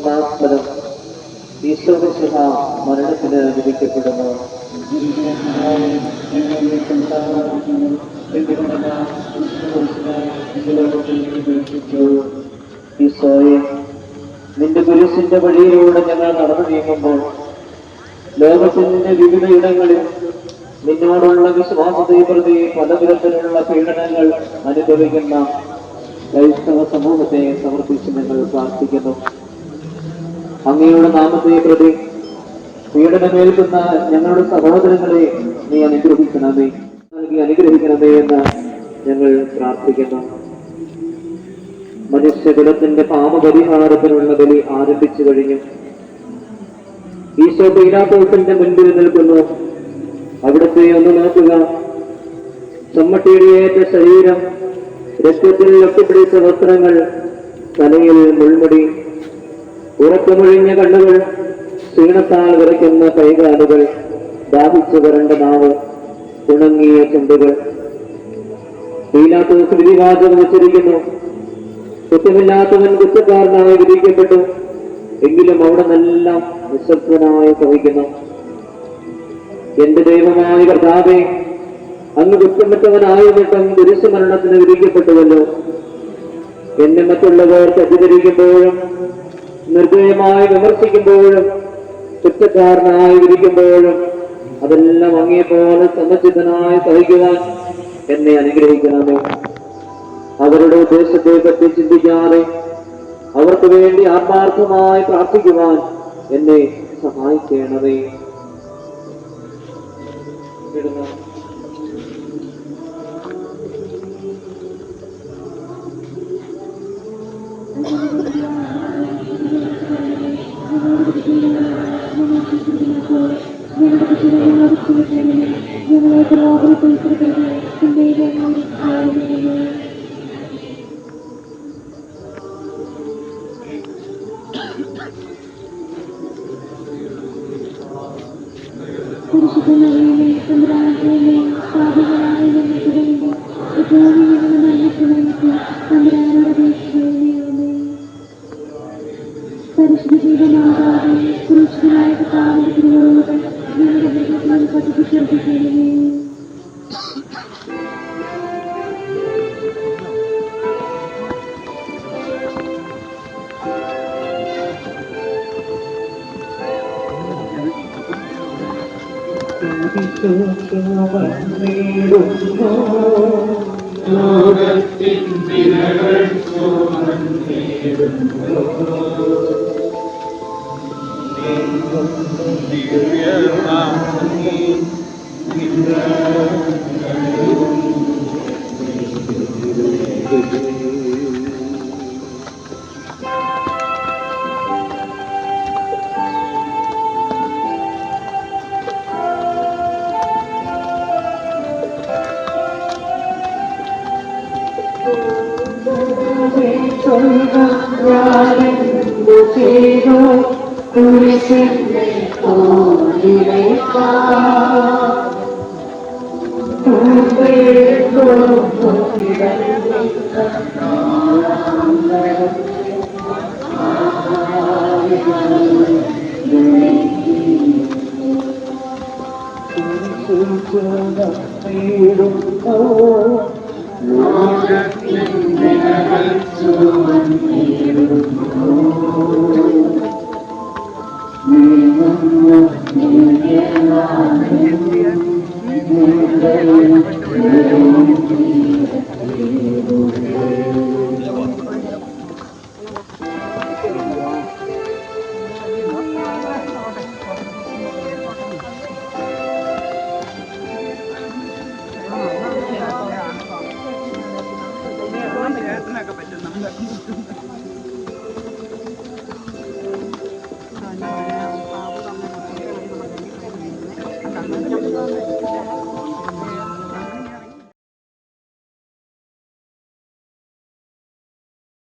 ഒന്നാം ഈശോമിശിഹ മരണത്തിന് വിധിക്കപ്പെടുന്നു. ഈശോയെ, നിന്റെ കുരിശിന്റെ വഴിയിലൂടെ ഞങ്ങൾ നടന്നു നീങ്ങുമ്പോൾ ലോകത്തിന്റെ വിവിധ ഇടങ്ങളിൽ നിന്നോടുള്ള വിശ്വാസത്തെ പ്രതി പലവിധത്തിലുള്ള പീഡനങ്ങൾ അനുഭവിക്കുന്ന ക്രൈസ്തവ സമൂഹത്തെ സമർപ്പിച്ച് ഞങ്ങൾ പ്രാർത്ഥിക്കുന്നു. അങ്ങയുടെ നാമത്തെ പ്രതി പീഡനമേൽക്കുന്ന ഞങ്ങളുടെ സഹോദരങ്ങളെ നീ അനുഗ്രഹിക്കണമേ, നൽകി അനുഗ്രഹിക്കണമേ എന്ന് ഞങ്ങൾ പ്രാർത്ഥിക്കുന്നു. മനുഷ്യകുലത്തിന്റെ പാപപരിഹാരത്തിനുള്ള ബലി ആരംഭിച്ചു കഴിഞ്ഞു. ഈശോ പീലാത്തോസിന്റെ മുൻപിൽ നിൽക്കുന്നു. അവിടുത്തെ ഒന്ന് നോക്കുക. ചമ്മട്ടിയിടിയേറ്റ ശരീരം, രക്തത്തിൽ ഒട്ടിപ്പിടിച്ച വസ്ത്രങ്ങൾ, തലയിൽ മുൾമുടി, ഉറക്കമൊഴിഞ്ഞ കണ്ണുകൾ, ക്ഷീണത്താൽ വിറയ്ക്കുന്ന കൈകാലുകൾ, ദാഹിച്ചു വരണ്ട നാവ്, ഉണങ്ങിയ ചുണ്ടുകൾ. പീലാത്തോസ് വിധിവാചകം വെച്ചിരിക്കുന്നു. കുറ്റമില്ലാത്തവൻ കുറ്റക്കാരനായി വിധിക്കപ്പെട്ടു. എങ്കിലും അവിടെ നിന്നെല്ലാം നിശബ്ദനായി സഹിക്കുന്നു. എന്റെ ദൈവമായ കർത്താവേ, അങ്ങ് കുറ്റമറ്റവനായിരുന്നിട്ടും കുരിശുമരണത്തിന് വിധിക്കപ്പെട്ടുവല്ലോ. എന്നെ മറ്റുള്ളവർ തെറ്റിദ്ധരിക്കുമ്പോഴും നിർദ്ദയമായി വിമർശിക്കുമ്പോഴും കുറ്റക്കാരനായി വിധിക്കുമ്പോഴും അതെല്ലാം അങ്ങേപോലെ സമചിത്തനായി സഹിക്കുവാൻ എന്നെ അനുഗ്രഹിക്കണമേ. അവരുടെ ഉദ്ദേശത്തെ പറ്റി ചിന്തിക്കാതെ അവർക്ക് വേണ്ടി ആത്മാർത്ഥമായി പ്രാർത്ഥിക്കുവാൻ എന്നെ സഹായിക്കണമേ. ലോകത്തിൻ